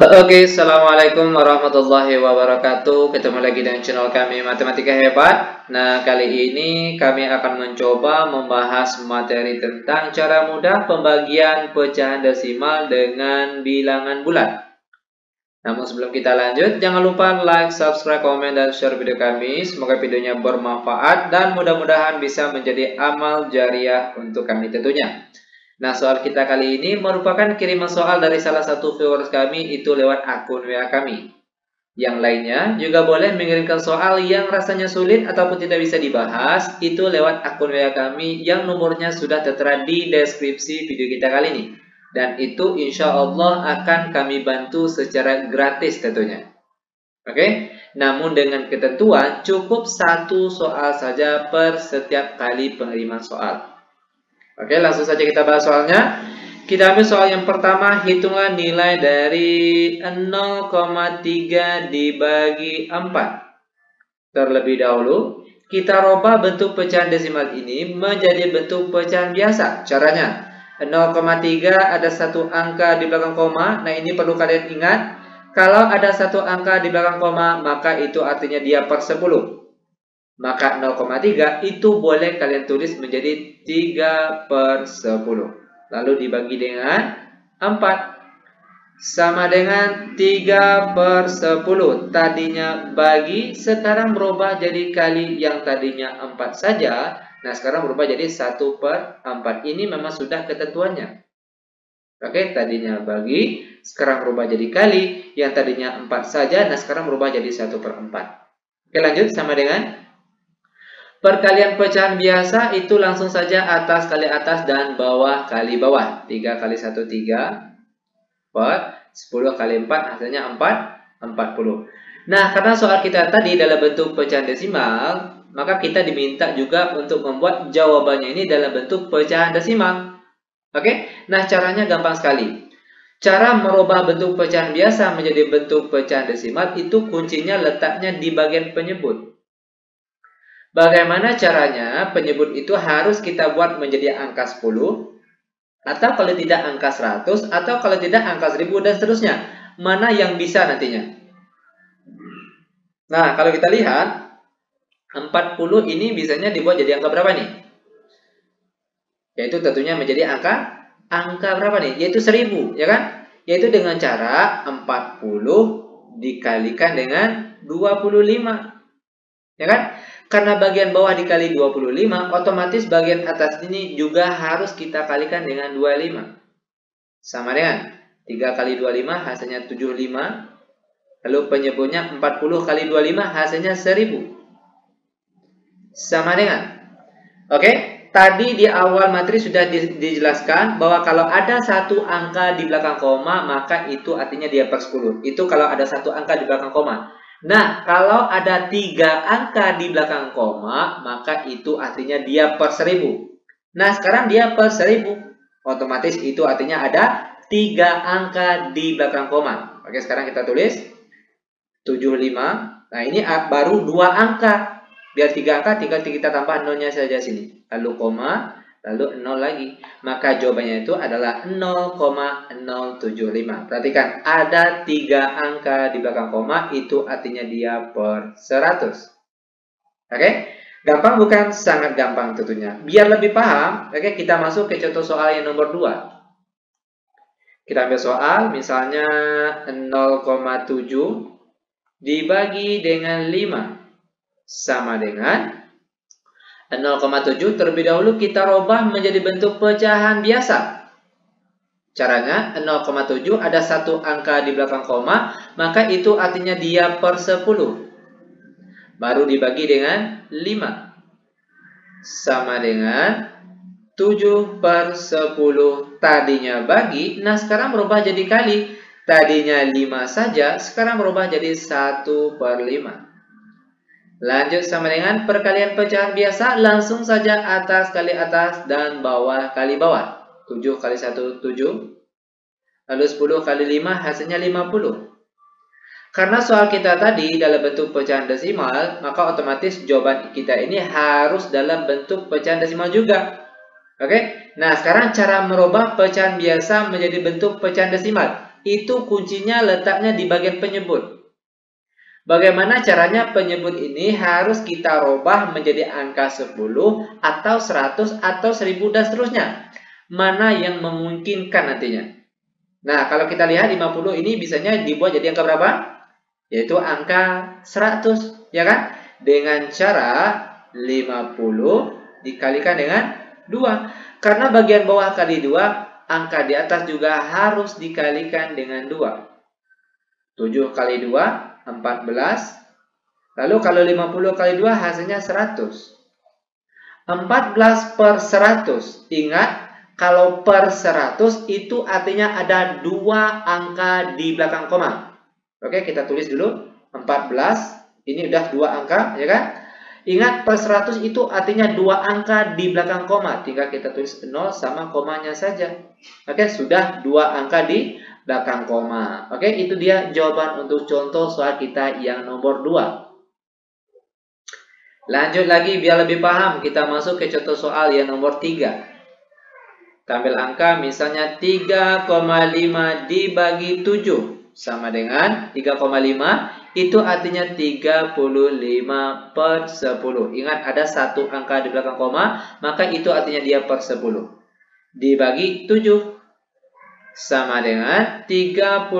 Oke, Assalamualaikum warahmatullahi wabarakatuh. Ketemu lagi dengan channel kami Matematika Hebat. Nah, kali ini kami akan mencoba membahas materi tentang cara mudah pembagian pecahan desimal dengan bilangan bulat. Namun sebelum kita lanjut, jangan lupa like, subscribe, komen, dan share video kami. Semoga videonya bermanfaat dan mudah-mudahan bisa menjadi amal jariah untuk kami tentunya. Nah, soal kita kali ini merupakan kiriman soal dari salah satu viewers kami itu lewat akun WA kami. Yang lainnya juga boleh mengirimkan soal yang rasanya sulit ataupun tidak bisa dibahas itu lewat akun WA kami yang nomornya sudah tertera di deskripsi video kita kali ini. Dan itu insya Allah akan kami bantu secara gratis tentunya. Oke, namun dengan ketentuan cukup satu soal saja per setiap kali pengiriman soal. Oke, langsung saja kita bahas soalnya. Kita ambil soal yang pertama, hitungan nilai dari 0,3 dibagi 4. Terlebih dahulu, kita rubah bentuk pecahan desimal ini menjadi bentuk pecahan biasa. Caranya, 0,3 ada satu angka di belakang koma. Nah, ini perlu kalian ingat. Kalau ada satu angka di belakang koma, maka itu artinya dia per 10. Maka 0,3 itu boleh kalian tulis menjadi 3/10. Lalu dibagi dengan 4. Sama dengan 3/10. Tadinya bagi, sekarang berubah jadi kali, yang tadinya 4 saja. Nah, sekarang berubah jadi 1/4. Ini memang sudah ketentuannya. Oke, tadinya bagi, sekarang berubah jadi kali, yang tadinya 4 saja. Nah, sekarang berubah jadi 1/4. Oke, lanjut sama dengan perkalian pecahan biasa itu langsung saja atas kali atas dan bawah kali bawah. 3 kali 1, 3. Per 10 kali 4 hasilnya 40. Nah, karena soal kita tadi dalam bentuk pecahan desimal, maka kita diminta juga untuk membuat jawabannya ini dalam bentuk pecahan desimal. Oke? Nah, caranya gampang sekali. Cara merubah bentuk pecahan biasa menjadi bentuk pecahan desimal itu kuncinya letaknya di bagian penyebut. Bagaimana caranya? Penyebut itu harus kita buat menjadi angka 10, atau kalau tidak angka 100, atau kalau tidak angka 1000, dan seterusnya. Mana yang bisa nantinya? Nah, kalau kita lihat, 40 ini biasanya dibuat jadi angka berapa nih? Yaitu tentunya menjadi angka berapa nih? Yaitu 1000, ya kan? Yaitu dengan cara 40 dikalikan dengan 25. Ya kan? Karena bagian bawah dikali 25, otomatis bagian atas ini juga harus kita kalikan dengan 25. Sama dengan 3 kali 25 hasilnya 75. Lalu penyebutnya 40 kali 25 hasilnya 1000. Sama dengan. Oke, tadi di awal materi sudah dijelaskan bahwa kalau ada satu angka di belakang koma, maka itu artinya dia per 10. Itu kalau ada satu angka di belakang koma. Nah, kalau ada 3 angka di belakang koma, maka itu artinya dia per 1000. Nah, sekarang dia per 1000. Otomatis itu artinya ada 3 angka di belakang koma. Oke, sekarang kita tulis 75. Nah, ini baru 2 angka. Biar 3 angka, tinggal kita tambah nolnya saja sini. Lalu koma, lalu 0 lagi. Maka jawabannya itu adalah 0,075. Perhatikan, ada 3 angka di belakang koma, itu artinya dia per 100. Oke? Gampang bukan? Sangat gampang tentunya. Biar lebih paham, oke, kita masuk ke contoh soal yang nomor 2. Kita ambil soal, misalnya 0,7 dibagi dengan 5. Sama dengan 0,7 terlebih dahulu kita rubah menjadi bentuk pecahan biasa. Caranya 0,7 ada satu angka di belakang koma, maka itu artinya dia per 10. Baru dibagi dengan 5. Sama dengan 7/10. Tadinya bagi, nah sekarang berubah jadi kali. Tadinya 5 saja, sekarang berubah jadi 1/5. Lanjut sama dengan perkalian pecahan biasa, langsung saja atas kali atas dan bawah kali bawah. 7 kali 1, 7. Lalu 10 kali 5 hasilnya 50. Karena soal kita tadi dalam bentuk pecahan desimal, maka otomatis jawaban kita ini harus dalam bentuk pecahan desimal juga. Oke? Nah, sekarang cara merubah pecahan biasa menjadi bentuk pecahan desimal. itu kuncinya letaknya di bagian penyebut. Bagaimana caranya penyebut ini harus kita rubah menjadi angka 10 atau 100 atau 1000 dan seterusnya. Mana yang memungkinkan nantinya. Nah, kalau kita lihat 50 ini bisanya dibuat jadi angka berapa? Yaitu angka 100, ya kan? Dengan cara 50 dikalikan dengan 2. Karena bagian bawah kali 2, angka di atas juga harus dikalikan dengan 2. 7 kali 2, 14. Lalu kalau 50 kali 2 hasilnya 100. 14 per 100. Ingat, kalau per 100 itu artinya ada 2 angka di belakang koma. Oke, kita tulis dulu. 14. Ini udah 2 angka, ya kan? Ingat, per 100 itu artinya 2 angka di belakang koma. Tinggal kita tulis 0 sama komanya saja. Oke, sudah 2 angka di belakang koma. Oke, itu dia jawaban untuk contoh soal kita yang nomor 2. Lanjut lagi biar lebih paham, kita masuk ke contoh soal yang nomor 3. Tampil angka misalnya 3,5 dibagi 7 sama dengan 3,5 itu artinya 35 per 10. Ingat, ada 1 angka di belakang koma, maka itu artinya dia per 10. Dibagi 7 sama dengan 35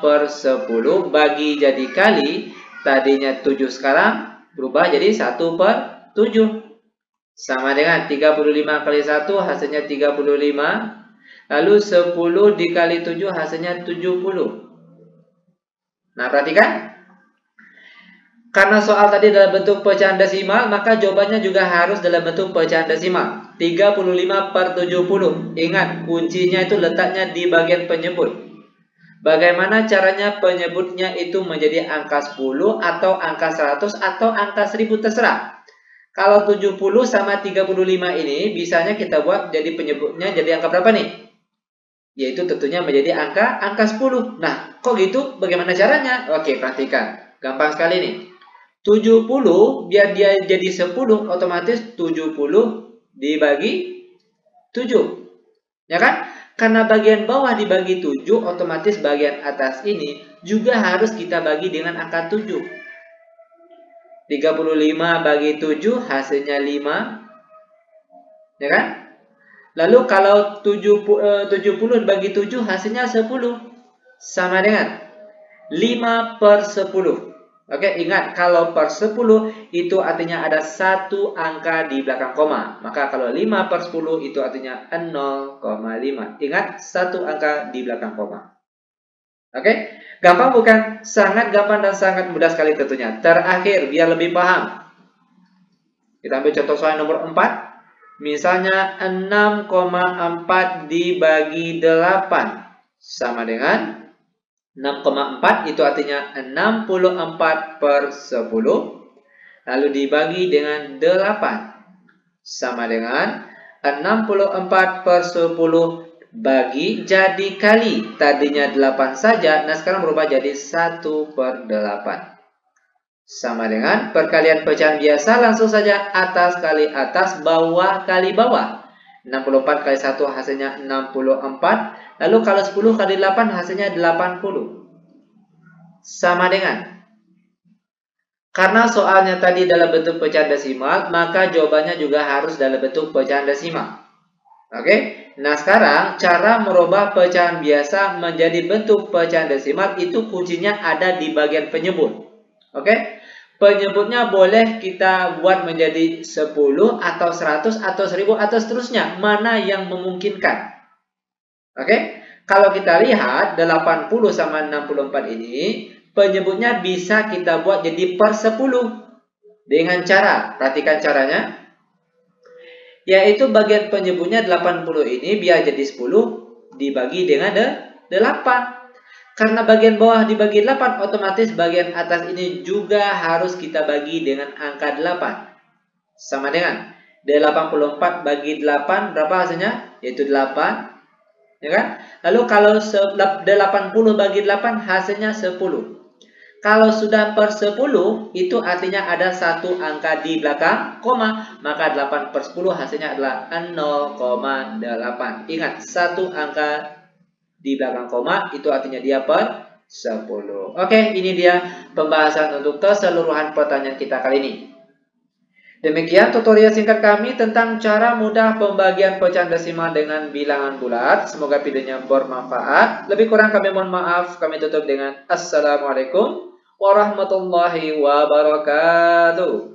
per 10 bagi jadi kali. Tadinya 7 sekarang berubah jadi 1 per 7. Sama dengan 35 kali 1 hasilnya 35. Lalu 10 dikali 7 hasilnya 70. Nah, perhatikan. Karena soal tadi dalam bentuk pecahan desimal, maka jawabannya juga harus dalam bentuk pecahan desimal. 35 per 70. Ingat, kuncinya itu letaknya di bagian penyebut. Bagaimana caranya penyebutnya itu menjadi angka 10 atau angka 100 atau angka 1000 terserah. Kalau 70 sama 35 ini bisanya kita buat jadi penyebutnya jadi angka berapa nih? Yaitu tentunya menjadi angka 10. Nah, kok gitu? Bagaimana caranya? Oke, perhatikan. Gampang sekali nih. 70 biar dia jadi 10 otomatis 70 dibagi 7. Ya kan? Karena bagian bawah dibagi 7 otomatis bagian atas ini juga harus kita bagi dengan angka 7. 35 bagi 7 hasilnya 5. Ya kan? Lalu kalau 70 bagi 7 hasilnya 10. Sama dengan 5 per 10. Oke, ingat kalau per 10 itu artinya ada 1 angka di belakang koma. Maka kalau 5 per 10 itu artinya 0,5. Ingat, 1 angka di belakang koma. Oke, gampang bukan? Sangat gampang dan sangat mudah sekali tentunya. Terakhir, biar lebih paham. Kita ambil contoh soal nomor 4. Misalnya 6,4 dibagi 8 sama dengan 6,4 itu artinya 64 per 10. Lalu dibagi dengan 8 sama dengan 64 per 10 bagi jadi kali. Tadinya 8 saja, nah sekarang berubah jadi 1 per 8. Sama dengan perkalian pecahan biasa, langsung saja atas kali atas, bawah kali bawah. 64 kali 1 hasilnya 64. Lalu kalau 10 kali 8 hasilnya 80. Sama dengan. Karena soalnya tadi dalam bentuk pecahan desimal, maka jawabannya juga harus dalam bentuk pecahan desimal. Oke. Nah, sekarang cara merubah pecahan biasa menjadi bentuk pecahan desimal itu kuncinya ada di bagian penyebut. Oke. Penyebutnya boleh kita buat menjadi 10 atau 100 atau 1000 atau seterusnya. Mana yang memungkinkan. Oke. Kalau kita lihat 80 sama 64 ini, penyebutnya bisa kita buat jadi per 10. Dengan cara, perhatikan caranya. Yaitu bagian penyebutnya 80 ini biar jadi 10 dibagi dengan 8. Karena bagian bawah dibagi 8, otomatis bagian atas ini juga harus kita bagi dengan angka 8. Sama dengan 84 bagi 8, berapa hasilnya? Yaitu 8. Ya kan? Lalu kalau 80 bagi 8, hasilnya 10. Kalau sudah per 10, itu artinya ada 1 angka di belakang koma. Maka 8 per 10 hasilnya adalah 0,8. Ingat, 1 angka di belakang koma, itu artinya dia per 10. Oke, ini dia pembahasan untuk keseluruhan pertanyaan kita kali ini. Demikian tutorial singkat kami tentang cara mudah pembagian pecahan desimal dengan bilangan bulat. Semoga videonya bermanfaat. Lebih kurang kami mohon maaf. Kami tutup dengan Assalamualaikum warahmatullahi wabarakatuh.